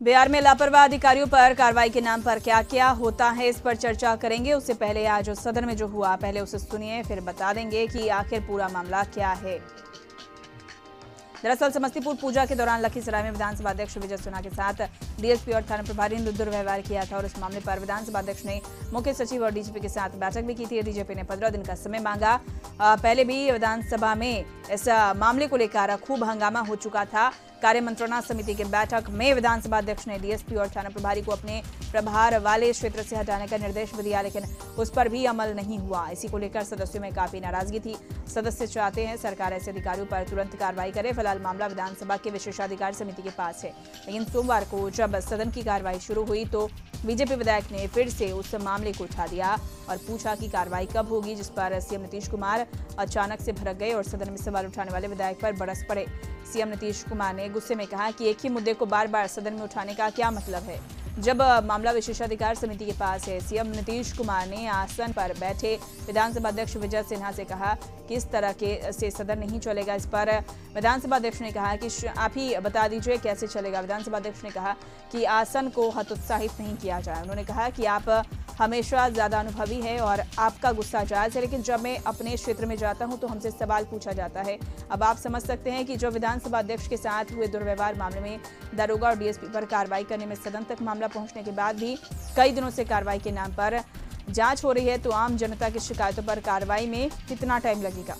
बिहार में लापरवाह अधिकारियों पर कार्रवाई के नाम पर क्या क्या होता है, इस पर चर्चा करेंगे। उससे पहले आज सदन में जो हुआ, पहले उसे सुनिए, फिर बता देंगे कि आखिर पूरा मामला क्या है। दरअसल समस्तीपुर पूजा के दौरान लखीसराय में विधानसभा अध्यक्ष विजय सिन्हा के साथ डीएसपी और थाना प्रभारी ने दुर्व्यवहार किया था और इस मामले पर विधानसभा अध्यक्ष ने मुख्य सचिव और डीजीपी के साथ बैठक भी की थी। डीजीपी ने 15 दिन का समय मांगा। पहले भी विधानसभा में इस मामले को लेकर खूब हंगामा हो चुका था। कार्य मंत्रणा समिति की बैठक में विधानसभा अध्यक्ष ने डीएसपी और थाना प्रभारी को अपने प्रभार वाले क्षेत्र से हटाने का निर्देश भी दिया, लेकिन उस पर भी अमल नहीं हुआ। इसी को लेकर सदस्यों में काफी नाराजगी थी। सदस्य चाहते हैं सरकार ऐसे अधिकारियों पर तुरंत कार्रवाई करे। फिलहाल मामला विधानसभा के विशेषाधिकार समिति के पास है, लेकिन सोमवार को जब सदन की कार्रवाई शुरू हुई तो बीजेपी विधायक ने फिर से उस मामले को उठा दिया और पूछा कि कार्रवाई कब होगी, जिस पर सीएम नीतीश कुमार अचानक से भड़क गए और सदन में सवाल उठाने वाले विधायक पर बरस पड़े। सीएम नीतीश कुमार ने गुस्से में कहा कि एक ही मुद्दे को बार बार सदन में उठाने का क्या मतलब है, जब मामला विशेषाधिकार समिति के पास है। सीएम नीतीश कुमार ने आसन पर बैठे विधानसभा अध्यक्ष विजय सिन्हा से कहा कि इस तरह के से सदन नहीं चलेगा। इस पर विधानसभा अध्यक्ष ने कहा कि आप ही बता दीजिए कैसे चलेगा। विधानसभा अध्यक्ष ने कहा कि आसन को हतोत्साहित नहीं किया जाए। उन्होंने कहा कि आप हमेशा ज्यादा अनुभवी है और आपका गुस्सा जायज है, लेकिन जब मैं अपने क्षेत्र में जाता हूं तो हमसे सवाल पूछा जाता है। अब आप समझ सकते हैं कि जो विधानसभा अध्यक्ष के साथ हुए दुर्व्यवहार मामले में दारोगा और डीएसपी पर कार्रवाई करने में सदन तक मामला पहुंचने के बाद भी कई दिनों से कार्रवाई के नाम पर जांच हो रही है, तो आम जनता की शिकायतों पर कार्रवाई में कितना टाइम लगेगा।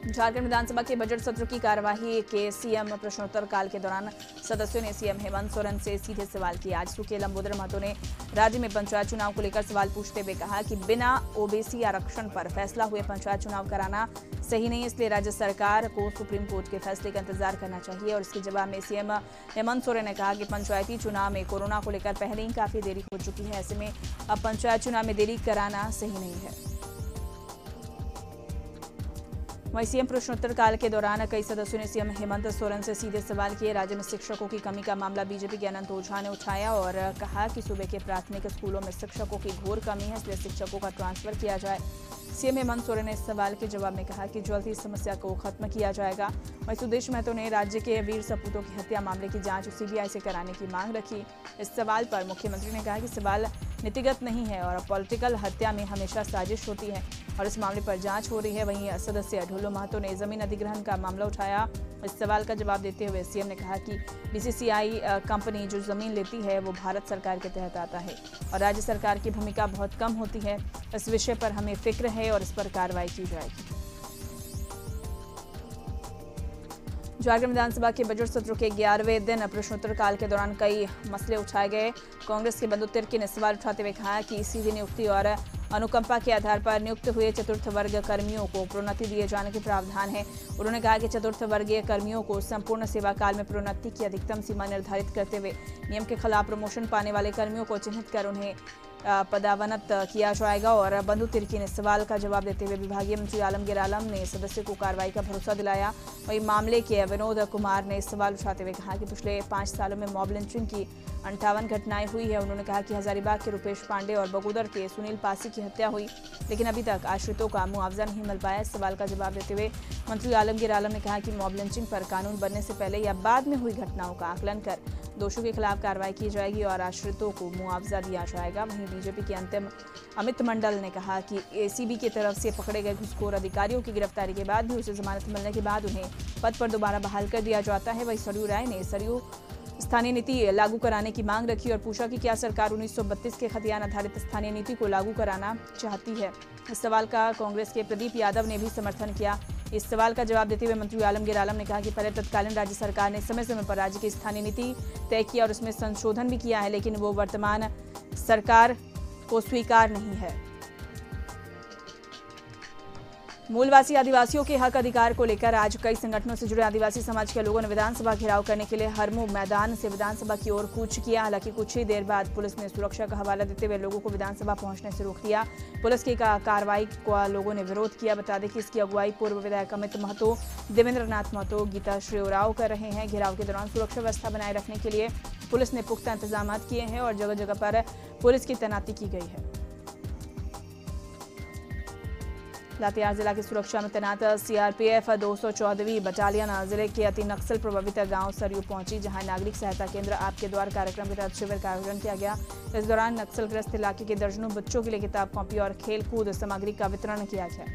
झारखंड विधानसभा के बजट सत्र की कार्यवाही के सीएम प्रश्नोत्तर काल के दौरान सदस्यों ने सीएम हेमंत सोरेन से सीधे सवाल किए। आजसू के लंबोदर महतो ने राज्य में पंचायत चुनाव को लेकर सवाल पूछते हुए कहा कि बिना ओबीसी आरक्षण पर फैसला हुए पंचायत चुनाव कराना सही नहीं, इसलिए राज्य सरकार को सुप्रीम कोर्ट के फैसले का इंतजार करना चाहिए। और इसके जवाब में सीएम हेमंत सोरेन ने कहा कि पंचायती चुनाव में कोरोना को लेकर पहले ही काफी देरी हो चुकी है, ऐसे में अब पंचायत चुनाव में देरी कराना सही नहीं है। वहीं सीएम प्रश्नोत्तर काल के दौरान कई सदस्यों ने सीएम हेमंत सोरेन से सीधे सवाल किए। राज्य में शिक्षकों की कमी का मामला बीजेपी के अनंत ओझा ने उठाया और कहा कि सूबे के प्राथमिक स्कूलों में शिक्षकों की घोर कमी है, इसलिए शिक्षकों का ट्रांसफर किया जाए। सीएम हेमंत सोरेन ने इस सवाल के जवाब में कहा कि जल्द ही इस समस्या को खत्म किया जाएगा। वहीं सुदेश महतो ने राज्य के वीर सपूतों की हत्या मामले की जांच सीबीआई से कराने की मांग रखी। इस सवाल पर मुख्यमंत्री ने कहा कि सवाल नीतिगत नहीं है और पॉलिटिकल हत्या में हमेशा साजिश होती है और इस मामले पर जांच हो रही है। वहीं सदस्य ढोलो महतो ने जमीन अधिग्रहण का मामला उठाया। इस सवाल का जवाब देते हुए सीएम ने कहा कि बीसीसीआई कंपनी जो जमीन लेती है वो भारत सरकार के तहत आता है और राज्य सरकार की भूमिका बहुत कम होती है। इस विषय पर हमें फिक्र है और इस पर कार्रवाई की जाएगी। झारखंड विधानसभा के बजट सत्र के 11वें दिन प्रश्नोत्तर काल के दौरान कई मसले उठाए गए। कांग्रेस के बंधु तिर्की ने सवाल उठाते हुए कहा कि सीधी नियुक्ति और अनुकंपा के आधार पर नियुक्त हुए चतुर्थ वर्ग कर्मियों को प्रोन्नति दिए जाने के प्रावधान है। उन्होंने कहा कि चतुर्थ वर्गीय कर्मियों को संपूर्ण सेवा काल में प्रोन्नति की अधिकतम सीमा निर्धारित करते हुए नियम के खिलाफ प्रमोशन पाने वाले कर्मियों को चिन्हित कर उन्हें पदावनत किया जाएगा। और बंधु तिर्की ने सवाल का जवाब देते हुए विभागीय मंत्री आलमगीर आलम ने सदस्य को कार्रवाई का भरोसा दिलाया। वहीं मामले के विनोद कुमार ने सवाल उठाते हुए कहा कि पिछले 5 सालों में मॉब लिंचिंग की 58 घटनाएं हुई है। उन्होंने कहा कि हजारीबाग के रुपेश पांडे और बगोदर के सुनील पासी की हत्या हुई, लेकिन अभी तक आश्रितों का मुआवजा नहीं मिल पाया। इस सवाल का जवाब देते हुए मंत्री आलमगीर आलम ने कहा कि मॉब लिंचिंग पर कानून बनने से पहले या बाद में हुई घटनाओं का आकलन कर दोषियों के खिलाफ कार्रवाई की जाएगी और आश्रितों को मुआवजा दिया जाएगा। वहीं बीजेपी के अंतिम अमित मंडल ने कहा कि एसीबी की तरफ से पकड़े गए घुसखोर अधिकारियों की गिरफ्तारी के बाद भी उसे जमानत मिलने के बाद उन्हें पद पर दोबारा बहाल कर दिया जाता है। वहीं सरयू राय ने सरयू स्थानीय नीति लागू कराने की मांग रखी और पूछा कि क्या सरकार 1932 के खतियान आधारित स्थानीय नीति को लागू कराना चाहती है। इस सवाल का कांग्रेस के प्रदीप यादव ने भी समर्थन किया। इस सवाल का जवाब देते हुए मंत्री आलमगीर आलम ने कहा कि पहले तत्कालीन राज्य सरकार ने समय समय पर राज्य की स्थानीय नीति तय किया और उसमें संशोधन भी किया है, लेकिन वो वर्तमान सरकार को स्वीकार नहीं है। मूलवासी आदिवासियों के हक अधिकार को लेकर आज कई संगठनों से जुड़े आदिवासी समाज के लोगों ने विधानसभा घेराव करने के लिए हरमू मैदान से विधानसभा की ओर कूच किया। हालांकि कुछ ही देर बाद पुलिस ने सुरक्षा का हवाला देते हुए लोगों को विधानसभा पहुंचने से रोक दिया। पुलिस की कार्रवाई का लोगों ने विरोध किया। बता दें कि इसकी अगुवाई पूर्व विधायक अमित महतो, देवेंद्र नाथ महतो, गीता श्री उराव कर रहे हैं। घेराव के दौरान सुरक्षा व्यवस्था बनाए रखने के लिए पुलिस ने पुख्ता इंतजाम किए हैं और जगह जगह पर पुलिस की तैनाती की गई है। लातेहार जिला की सुरक्षा में तैनात सीआरपीएफ 214वीं बटालियन जिले के अति नक्सल प्रभावित गांव सरयू पहुंची, जहां नागरिक सहायता केंद्र आपके द्वार कार्यक्रम के तहत शिविर का आयोजन किया गया। इस दौरान नक्सलग्रस्त इलाके के दर्जनों बच्चों के लिए किताब, कॉपी और खेलकूद सामग्री का वितरण किया गया।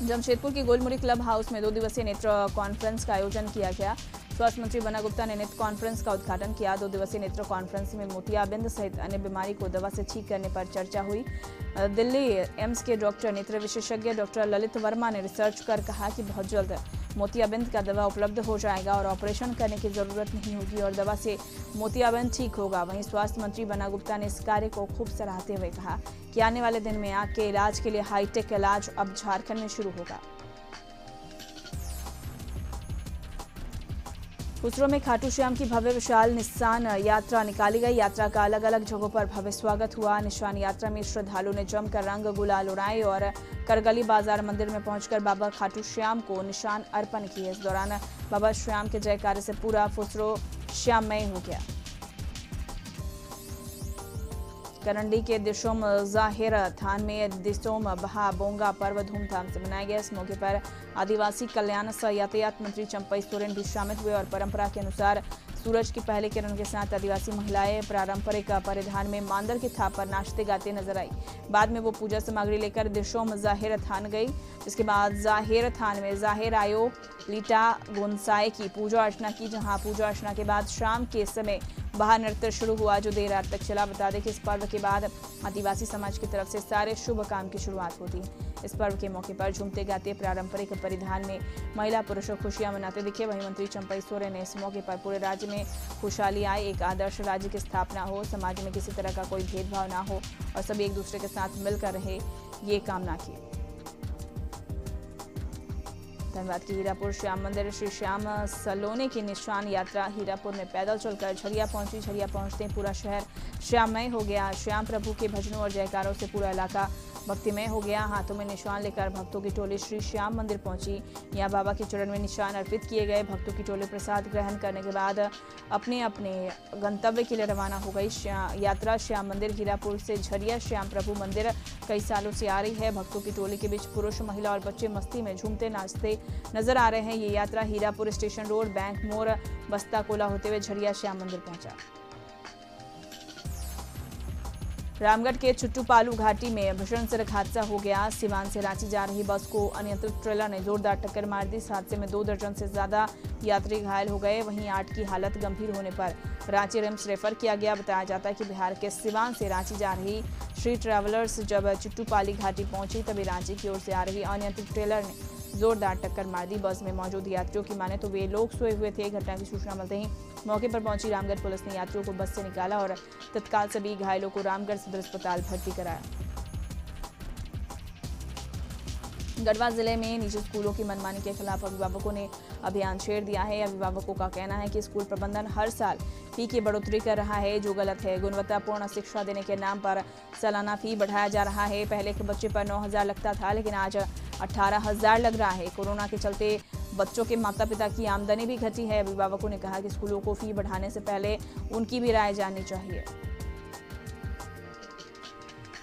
जमशेदपुर की गोलमुरी क्लब हाउस में 2 दिवसीय नेत्र कॉन्फ्रेंस का आयोजन किया गया। स्वास्थ्य मंत्री बन्ना गुप्ता ने नेत्र कॉन्फ्रेंस का उद्घाटन किया। 2 दिवसीय नेत्र कॉन्फ्रेंस में मोतियाबिंद सहित अन्य बीमारी को दवा से ठीक करने पर चर्चा हुई। दिल्ली एम्स के डॉक्टर नेत्र विशेषज्ञ डॉक्टर ललित वर्मा ने रिसर्च कर कहा कि बहुत जल्द मोतियाबिंद का दवा उपलब्ध हो जाएगा और ऑपरेशन करने की जरूरत नहीं होगी और दवा से मोतियाबिंद ठीक होगा। वहीं स्वास्थ्य मंत्री बन्ना गुप्ता ने इस कार्य को खूब सराहते हुए कहा कि आने वाले दिन में आंख के इलाज के लिए हाईटेक इलाज अब झारखंड में शुरू होगा। खुसरो में खाटू श्याम की भव्य विशाल निशान यात्रा निकाली गई। यात्रा का अलग अलग जगहों पर भव्य स्वागत हुआ। निशान यात्रा में श्रद्धालुओं ने जमकर रंग गुलाल उड़ाए और करगली बाजार मंदिर में पहुंचकर बाबा खाटू श्याम को निशान अर्पण किए। इस दौरान बाबा श्याम के जयकारे से पूरा खुसरो श्याममय हो गया। करंडी के दिशोम जाहिर थान में दिशोम बहा बोंगा पर्व धूमधाम से मनाया गया। इस मौके पर आदिवासी कल्याण सह यातायात मंत्री चंपई सोरेन भी शामिल हुए और परंपरा के अनुसार सूरज की पहली किरण के साथ आदिवासी महिलाएं पारंपरिक परिधान में मांदर की थाप पर नाचते गाते नजर आई। बाद में वो पूजा सामग्री लेकर दिशोम जाहिर थान गई। इसके बाद जाहिर थान में जाहिर आयो लीटा गोनसाए की पूजा अर्चना की, जहां पूजा अर्चना के बाद शाम के समय बाहर नृत्य शुरू हुआ जो देर रात तक चला। बता दें कि इस पर्व के बाद आदिवासी समाज की तरफ से सारे शुभ काम की शुरुआत होती है। इस पर्व के मौके पर झूमते गाते पारंपरिक परिधान में महिला पुरुष खुशियां मनाते दिखे। वहीं मंत्री चंपई सोरेन ने इस मौके पर पूरे राज्य में खुशहाली आए, एक आदर्श राज्य की स्थापना हो, समाज में किसी तरह का कोई भेदभाव ना हो और सभी एक दूसरे के साथ मिलकर रहे, ये कामना की। धनबाद की हीरापुर श्याम मंदिर श्री श्याम सलोने की निशान यात्रा हीरापुर में पैदल चलकर झरिया पहुंची। झरिया पहुंचते ही पूरा शहर श्याममय हो गया। श्याम प्रभु के भजनों और जयकारों से पूरा इलाका भक्तिमय हो गया। हाथों में निशान लेकर भक्तों की टोली श्री श्याम मंदिर पहुंची। यहाँ बाबा के चरण में निशान अर्पित किए गए। भक्तों की टोली प्रसाद ग्रहण करने के बाद अपने अपने गंतव्य के लिए रवाना हो गई। यात्रा श्याम मंदिर हीरापुर से झरिया श्याम प्रभु मंदिर कई सालों से आ रही है। भक्तों की टोली के बीच पुरुष, महिला और बच्चे मस्ती में झूमते नाचते नजर आ रहे हैं। ये यात्रा हीरापुर स्टेशन रोड, बैंक मोड़, बस्ता कोला होते हुए झरिया श्याम मंदिर पहुंचा। रामगढ़ के छुट्टूपालू घाटी में भीषण सड़क हादसा हो गया। सिवान से रांची जा रही बस को अनियंत्रित ट्रेलर ने जोरदार टक्कर मार दी। इस हादसे में 2 दर्जन से ज्यादा यात्री घायल हो गए। वहीं 8 की हालत गंभीर होने पर रांची रिम्स रेफर किया गया। बताया जाता है कि बिहार के सिवान से रांची जा रही श्री ट्रैवलर्स जब छुट्टूपाली घाटी पहुंची तभी रांची की ओर से आ रही अनियंत्रित ट्रेलर ने जोरदार टक्कर मार दी। बस में मौजूद यात्रियों की माने तो वे लोग सोए हुए थे। घटना की सूचना मिलते ही मौके पर पहुंची रामगढ़ पुलिस ने यात्रियों को बस से निकाला और तत्काल सभी घायलों को रामगढ़ सदर अस्पताल भर्ती कराया। गढ़वा जिले में निजी स्कूलों की मनमानी के खिलाफ अभिभावकों ने अभियान छेड़ दिया है। अभिभावकों का कहना है कि स्कूल प्रबंधन हर साल फी की बढ़ोतरी कर रहा है जो गलत है। गुणवत्तापूर्ण शिक्षा देने के नाम पर सालाना फी बढ़ाया जा रहा है। पहले एक बच्चे पर 9,000 लगता था लेकिन आज 18,000 लग रहा है। कोरोना के चलते बच्चों के माता पिता की आमदनी भी घटी है। अभिभावकों ने कहा कि स्कूलों को फी बढ़ाने से पहले उनकी भी राय जाननी चाहिए।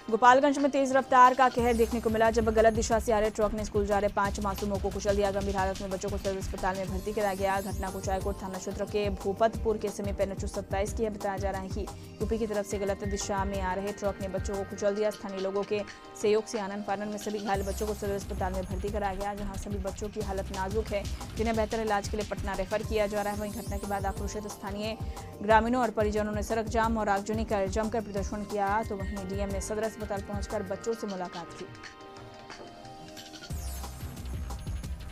गोपालगंज में तेज रफ्तार का कहर देखने को मिला जब गलत दिशा से आ रहे ट्रक ने स्कूल जा रहे 5 मासूमों को कुचल दिया। गंभीर हालत में बच्चों को सिविल अस्पताल में भर्ती कराया गया। घटना कुचायकोट थाना क्षेत्र के भूपतपुर के समीप NH 27 की है। बताया जा रहा है कि यूपी की तरफ से गलत दिशा में आ रहे ट्रक ने बच्चों को कुचल दिया। स्थानीय लोगों के सहयोग से आनन फानन में सभी घायल बच्चों को सिविल अस्पताल में भर्ती कराया गया, जहाँ सभी बच्चों की हालत नाजुक है, जिन्हें बेहतर इलाज के लिए पटना रेफर किया जा रहा है। वहीं घटना के बाद आक्रोशित स्थानीय ग्रामीणों और परिजनों ने सड़क जाम और आगजनी कर जमकर प्रदर्शन किया। तो वहीं डीएम ने सदर अस्पताल पहुंचकर बच्चों से मुलाकात की।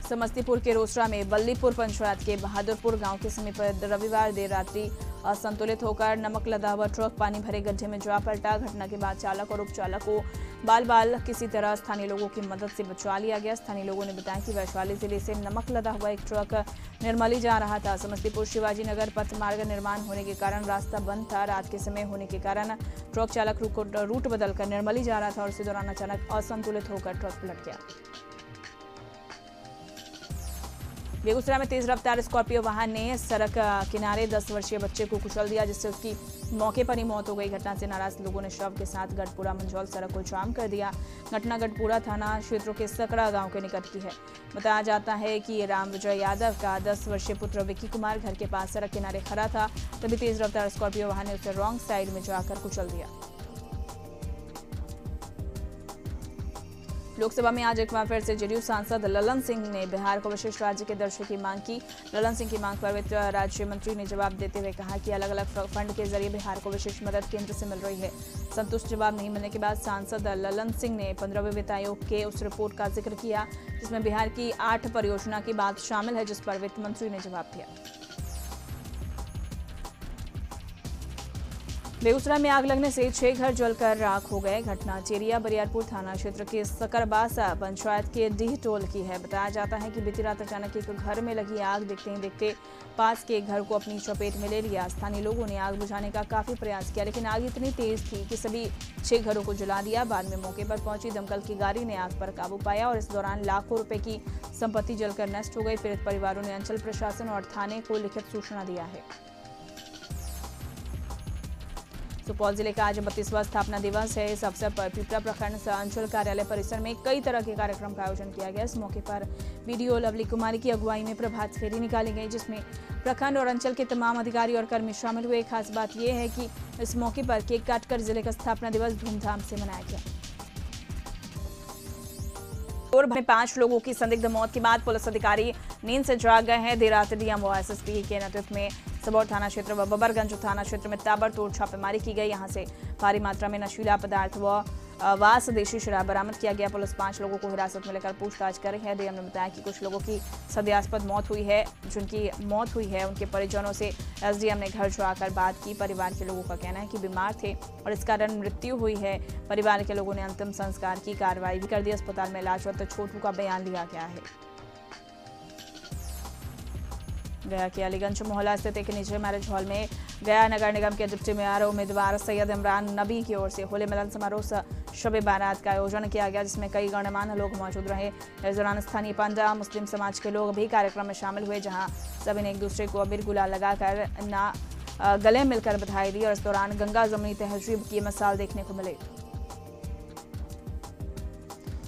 समस्तीपुर के रोसड़ा में बल्लीपुर पंचायत के बहादुरपुर गांव के समीप रविवार देर रात्रि असंतुलित होकर नमक लदा हुआ ट्रक पानी भरे गड्ढे में जा पलटा। घटना के बाद चालक और उपचालक को बाल किसी तरह स्थानीय लोगों की मदद से बचा लिया गया। स्थानीय लोगों ने बताया कि वैशाली जिले से नमक लदा हुआ एक ट्रक निर्मली जा रहा था। समस्तीपुर शिवाजी नगर पथ मार्ग निर्माण होने के कारण रास्ता बंद था। रात के समय होने के कारण ट्रक चालक रूट बदलकर निर्मली जा रहा था और इसी दौरान अचानक असंतुलित होकर ट्रक पलट गया। बेगूसराय में तेज रफ्तार स्कॉर्पियो वाहन ने सड़क किनारे 10 वर्षीय बच्चे को कुचल दिया, जिससे उसकी मौके पर ही मौत हो गई। घटना से नाराज लोगों ने शव के साथ गढ़पुरा मंझौल सड़क को जाम कर दिया। घटना गढ़पुरा थाना क्षेत्रों के सकड़ा गांव के निकट की है। बताया जाता है कि राम विजय यादव का 10 वर्षीय पुत्र विक्की कुमार घर के पास सड़क किनारे खड़ा था, तभी तेज रफ्तार स्कॉर्पियो वाहन ने उसे रॉन्ग साइड में जाकर कुचल दिया। लोकसभा में आज एक बार फिर से जेडीयू सांसद ललन सिंह ने बिहार को विशेष राज्य के दर्जे की मांग की। ललन सिंह की मांग पर वित्त राज्य मंत्री ने जवाब देते हुए कहा कि अलग अलग फंड के जरिए बिहार को विशेष मदद केंद्र से मिल रही है। संतुष्ट जवाब नहीं मिलने के बाद सांसद ललन सिंह ने 15वें वित्त आयोग के उस रिपोर्ट का जिक्र किया जिसमें बिहार की 8 परियोजना की बात शामिल है, जिस पर वित्त मंत्री ने जवाब दिया। बेगूसराय में आग लगने से 6 घर जलकर राख हो गए। घटना चेरिया बरियारपुर थाना क्षेत्र के सकरबासा पंचायत के डीह टोल की है। बताया जाता है कि बीती रात अचानक एक घर में लगी आग देखते ही देखते पास के घर को अपनी चपेट में ले लिया। स्थानीय लोगों ने आग बुझाने का काफी प्रयास किया, लेकिन आग इतनी तेज थी कि सभी 6 घरों को जला दिया। बाद में मौके पर पहुंची दमकल की गाड़ी ने आग पर काबू पाया और इस दौरान लाखों रुपए की संपत्ति जलकर नष्ट हो गई। पीड़ित परिवारों ने अंचल प्रशासन और थाने को लिखित सूचना दिया है। सुपौल जिले का आज 32वां स्थापना दिवस है। इस अवसर पर पिपरा प्रखंड अंचल कार्यालय परिसर में कई तरह के कार्यक्रम का आयोजन किया गया। इस मौके पर बीडीओ लवली कुमारी की अगुवाई में प्रभात फेरी निकाली गई, जिसमें प्रखंड और अंचल के तमाम अधिकारी और कर्मी शामिल हुए। खास बात यह है कि इस मौके पर केक काटकर जिले का स्थापना दिवस धूमधाम से मनाया गया। में 5 लोगों की संदिग्ध मौत के बाद पुलिस अधिकारी नींद से जाग गए हैं। देर रात डीएम व एसएसपी के नेतृत्व में सबौर थाना क्षेत्र व बबरगंज थाना क्षेत्र में ताबड़तोड़ छापेमारी की गई। यहां से भारी मात्रा में नशीला पदार्थ व वास देशी शराब बरामद किया गया। पुलिस 5 लोगों को हिरासत में लेकर पूछताछ कर रही है। डीएम ने बताया कि कुछ लोगों की संदेहास्पद मौत हुई है। जिनकी मौत हुई है उनके परिजनों से एसडीएम ने घर जाकर बात की। परिवार के लोगों का कहना है कि बीमार थे और इस कारण मृत्यु हुई है। परिवार के लोगों ने अंतिम संस्कार की कार्रवाई भी कर दी। अस्पताल में इलाजरत छोटू का बयान लिया गया है। गया के अलीगंज मोहल्ला स्थित एक निजी मैरिज हॉल में गया नगर निगम के डिप्टी मेयर उम्मीदवार सैयद इमरान नबी की ओर से होली मिलन समारोह शब बारात का आयोजन किया गया, जिसमें कई गणमान्य लोग मौजूद रहे। इस दौरान स्थानीय पंडा मुस्लिम समाज के लोग भी कार्यक्रम में शामिल हुए, जहां सभी ने एक दूसरे को अबीर गुलाल लगाकर गले मिलकर बधाई दी और इस दौरान गंगा जमुनी तहजीब की मिसाल देखने को मिली।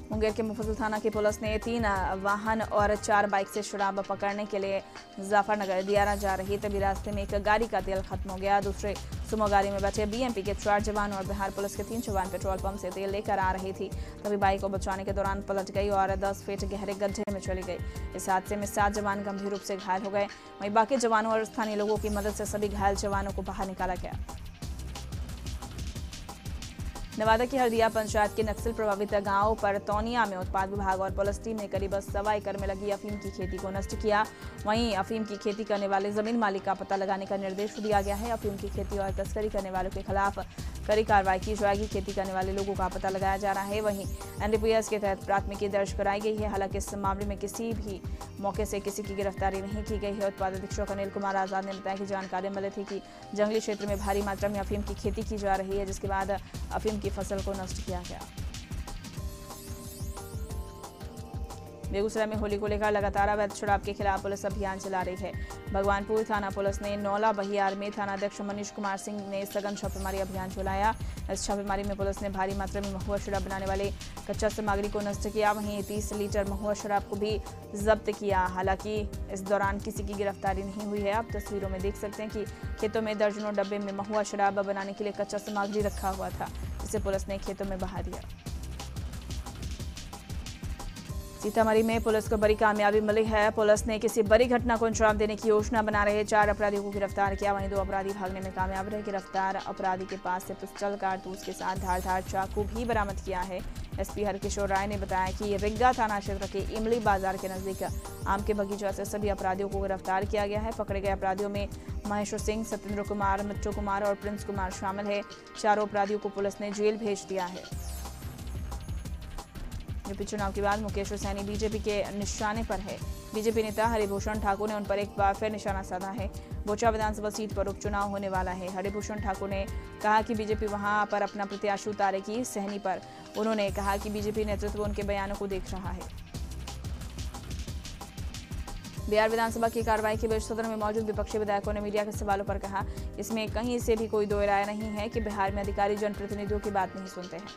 मुंगेर के मुफस्सिल थाना की पुलिस ने 3 वाहन और 4 बाइक से शराब पकड़ने के लिए मुजफ्फरनगर दियारा जा रही तभी रास्ते में एक गाड़ी का तेल खत्म हो गया। दूसरे सुमो गाड़ी में बैठे बीएमपी के 4 जवान और बिहार पुलिस के 3 जवान पेट्रोल पंप से तेल लेकर आ रही थी, तभी बाइक को बचाने के दौरान पलट गई और 10 फीट गहरे गड्ढे में चली गई। इस हादसे में 7 जवान गंभीर रूप से घायल हो गए। वहीं बाकी जवानों और स्थानीय लोगों की मदद से सभी घायल जवानों को बाहर निकाला गया। नवादा की हल्दिया पंचायत के नक्सल प्रभावित गांव पर तौनिया में उत्पाद विभाग और पुलिस टीम ने करीब 1.25 एकड़ में लगी अफीम की खेती को नष्ट किया। वहीं अफीम की खेती करने वाले जमीन मालिक का पता लगाने का निर्देश दिया गया है। अफीम की खेती और तस्करी करने वालों के खिलाफ कड़ी कार्रवाई की जाएगी। खेती करने वाले लोगों का पता लगाया जा रहा है। वहीं एनडीपीएस के तहत प्राथमिकी दर्ज कराई गई है। हालांकि इस मामले में किसी भी मौके से किसी की गिरफ्तारी नहीं की गई है। उत्पाद अधीक्षक अनिल कुमार आजाद ने बताया कि जानकारी मिली थी कि जंगली क्षेत्र में भारी मात्रा में अफीम की खेती की जा रही है, जिसके बाद अफीम की फसल को नष्ट किया गया। बेगूसराय में होली को लेकर लगातार अवैध शराब के खिलाफ पुलिस अभियान चला रही है। भगवानपुर थाना पुलिस ने नौला बहियार में थानाध्यक्ष मनीष कुमार सिंह ने सघन छापेमारी अभियान चलाया। इस छापेमारी में पुलिस ने भारी मात्रा में महुआ शराब बनाने वाले कच्चा सामग्री को नष्ट किया। वहीं 30 लीटर महुआ शराब को भी जब्त किया। हालांकि इस दौरान किसी की गिरफ्तारी नहीं हुई है। आप तस्वीरों में देख सकते हैं कि खेतों में दर्जनों डब्बे में महुआ शराब बनाने के लिए कच्चा सामग्री रखा हुआ था, जिसे पुलिस ने खेतों में बहा दिया। सीतामढ़ी में पुलिस को बड़ी कामयाबी मिली है। पुलिस ने किसी बड़ी घटना को अंजाम देने की योजना बना रहे 4 अपराधियों को गिरफ्तार किया। वहीं 2 अपराधी भागने में कामयाब रहे। गिरफ्तार अपराधी के पास से पिस्टल, कारतूस के साथ धारदार चाकू भी बरामद किया है। एसपी हरकिशोर राय ने बताया कि रिग्गा थाना क्षेत्र के इमली बाजार के नजदीक आम के बगीचा से सभी अपराधियों को गिरफ्तार किया गया है। पकड़े गए अपराधियों में महेश्वर सिंह, सत्येंद्र कुमार, मिट्टू कुमार और प्रिंस कुमार शामिल है। 4 अपराधियों को पुलिस ने जेल भेज दिया है। यूपी चुनाव के बाद मुकेश सैनी बीजेपी के निशाने पर है। बीजेपी नेता हरिभूषण ठाकुर ने उन पर एक बार फिर निशाना साधा है। बोचा विधानसभा सीट पर उपचुनाव होने वाला है। हरिभूषण ठाकुर ने कहा कि बीजेपी वहां पर अपना प्रत्याशी उतारेगी। सहनी पर उन्होंने कहा कि बीजेपी नेतृत्व उनके बयानों को देख रहा है। बिहार विधानसभा की कार्रवाई के बीच सदन में मौजूद विपक्षी विधायकों ने मीडिया के सवालों पर कहा, इसमें कहीं से भी कोई दो राय नहीं है कि बिहार में अधिकारी जनप्रतिनिधियों की बात नहीं सुनते हैं।